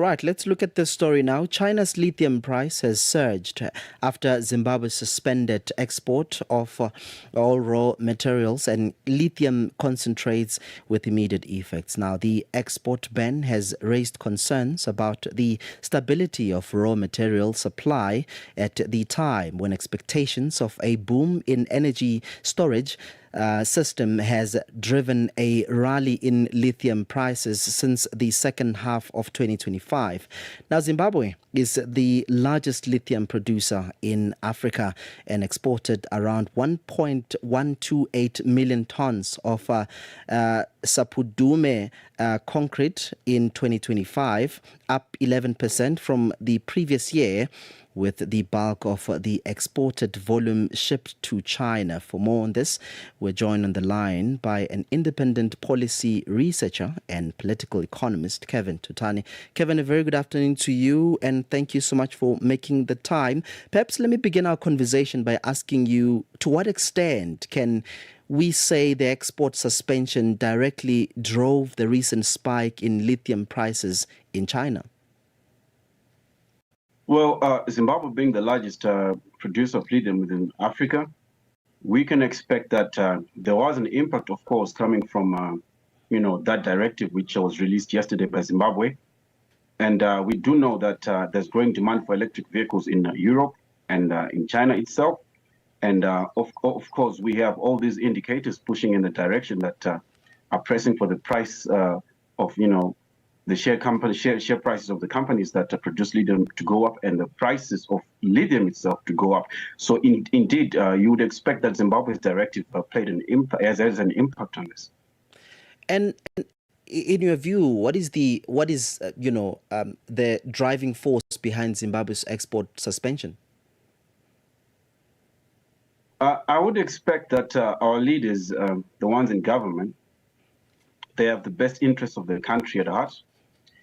Right, let's look at this story now. China's lithium price has surged after Zimbabwe suspended export of all raw materials and lithium concentrates with immediate effects. Now, the export ban has raised concerns about the stability of raw material supply at the time when expectations of a boom in energy storage system has driven a rally in lithium prices since the second half of 2025. Now, Zimbabwe is the largest lithium producer in Africa and exported around 1.128 million tons of spodumene concrete in 2025, up 11% from the previous year, with the bulk of the exported volume shipped to China. For more on this, we're joined on the line by an independent policy researcher and political economist, Kevin Tutani. Kevin, a very good afternoon to you, and thank you so much for making the time. Perhaps let me begin our conversation by asking you, to what extent can we say the export suspension directly drove the recent spike in lithium prices in China? Well, Zimbabwe being the largest producer of lithium within Africa, we can expect that there was an impact, of course, coming from, that directive which was released yesterday by Zimbabwe. And we do know that there's growing demand for electric vehicles in Europe and in China itself. And of course, we have all these indicators pushing in the direction that are pressing for the price of, the share prices of the companies that produce lithium to go up and the prices of lithium itself to go up. So indeed, you would expect that Zimbabwe's directive played an impact, has an impact on this. And in your view, what is the driving force behind Zimbabwe's export suspension? I would expect that our leaders, the ones in government, they have the best interests of the country at heart,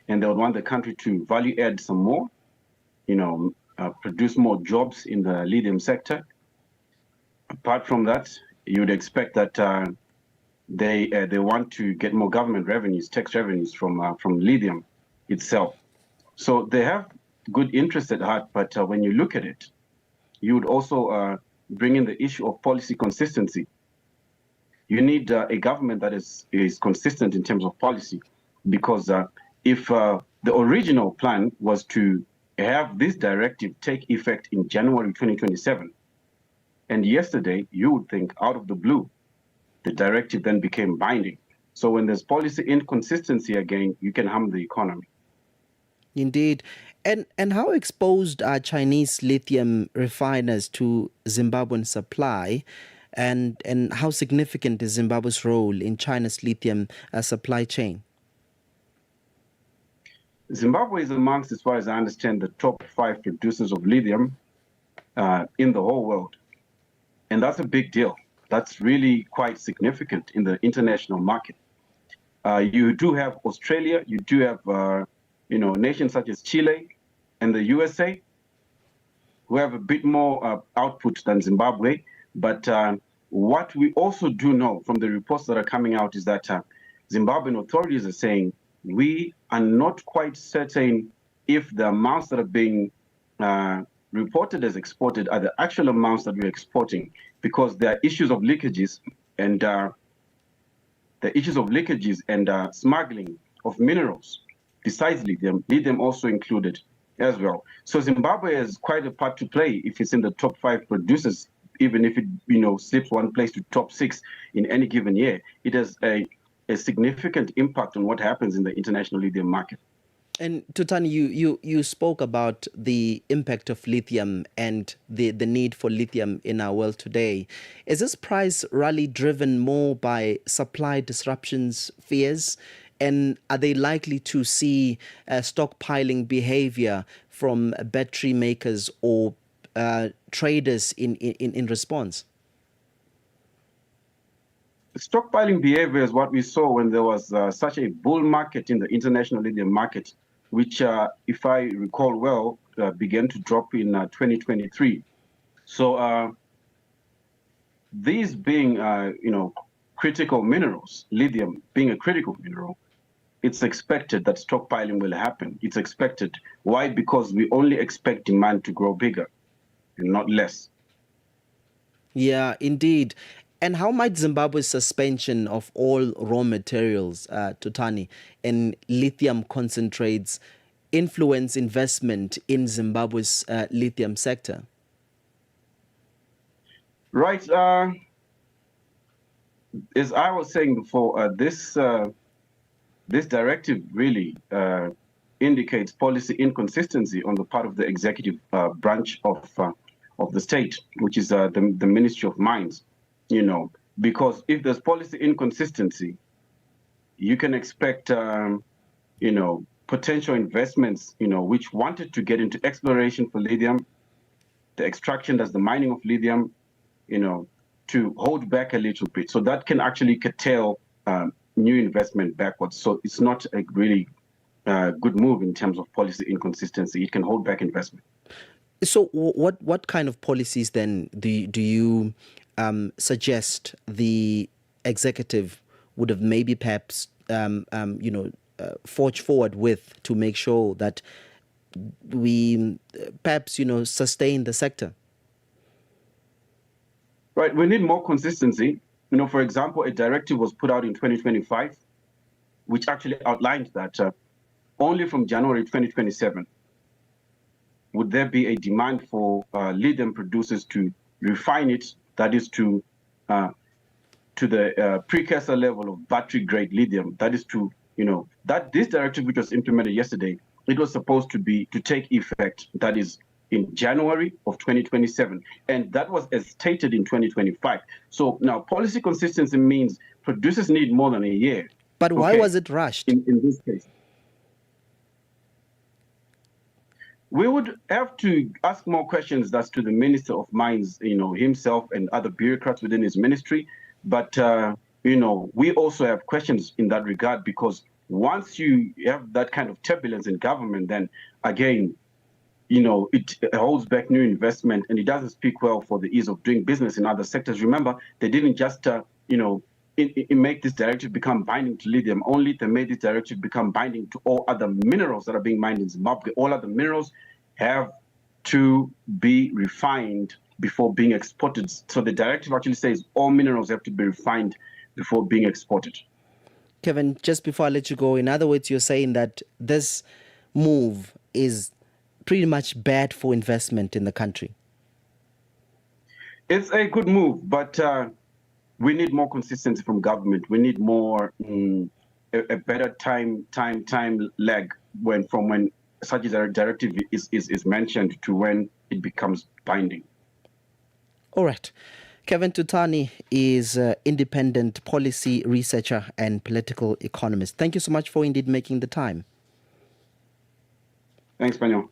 and they would want the country to value add some more, produce more jobs in the lithium sector. Apart from that, you would expect that they want to get more government revenues, tax revenues from lithium itself. So they have good interests at heart, but when you look at it, you would also bring in the issue of policy consistency. You need a government that is consistent in terms of policy, because if the original plan was to have this directive take effect in January 2027, and yesterday you would think out of the blue, the directive then became binding. So when there's policy inconsistency again, you can harm the economy. Indeed. And how exposed are Chinese lithium refiners to Zimbabwean supply? And how significant is Zimbabwe's role in China's lithium supply chain? Zimbabwe is amongst, as far as I understand, the top 5 producers of lithium in the whole world. And that's a big deal. That's really quite significant in the international market. You do have Australia, you do have nations such as Chile and the USA, who have a bit more output than Zimbabwe. But what we also do know from the reports that are coming out is that Zimbabwean authorities are saying we are not quite certain if the amounts that are being reported as exported are the actual amounts that we're exporting, because there are issues of leakages and smuggling of minerals besides lithium also included as well. So Zimbabwe has quite a part to play if it's in the top 5 producers, even if it slips one place to top 6 in any given year. It has a significant impact on what happens in the international lithium market. And Tutani, you spoke about the impact of lithium and the need for lithium in our world today. Is this price rally driven more by supply disruptions fears? And are they likely to see stockpiling behavior from battery makers or traders in response? Stockpiling behavior is what we saw when there was such a bull market in the international lithium market, which, if I recall well, began to drop in 2023. So these being, critical minerals, lithium being a critical mineral, it's expected that stockpiling will happen. It's expected. Why? Because we only expect demand to grow bigger and not less. Yeah, indeed. And how might Zimbabwe's suspension of all raw materials, Tutani, and lithium concentrates influence investment in Zimbabwe's lithium sector? Right. As I was saying before, this directive really indicates policy inconsistency on the part of the executive branch of the state, which is the Ministry of Mines. You know, because if there's policy inconsistency, you can expect potential investments, which wanted to get into exploration for lithium, the extraction, that's the mining of lithium, to hold back a little bit. So that can actually curtail new investment backwards. So it's not a really good move in terms of policy inconsistency. It can hold back investment. So what kind of policies then do you suggest the executive would have maybe perhaps forge forward with to make sure that we perhaps sustain the sector? Right, we need more consistency. For example, a directive was put out in 2025, which actually outlined that only from January 2027 would there be a demand for lithium producers to refine it, that is to the precursor level of battery grade lithium. That is to, that this directive which was implemented yesterday, it was supposed to take effect, that is in January of 2027. And that was as stated in 2025. So now policy consistency means producers need more than a year. But why was it rushed? In this case, we would have to ask more questions as to the Minister of Mines, himself and other bureaucrats within his ministry. But, we also have questions in that regard, because once you have that kind of turbulence in government, then again, it holds back new investment, and it doesn't speak well for the ease of doing business in other sectors. Remember, they didn't just, make this directive become binding to lithium only. They made this directive become binding to all other minerals that are being mined in Zimbabwe. All other minerals have to be refined before being exported. So the directive actually says all minerals have to be refined before being exported. Kevin, just before I let you go, in other words, you're saying that this move is pretty much bad for investment in the country. It's a good move, but we need more consistency from government. We need more a better time lag from when such a directive is mentioned to when it becomes binding. All right. Kevin Tutani is an independent policy researcher and political economist. Thank you so much for indeed making the time. Thanks, Panyol.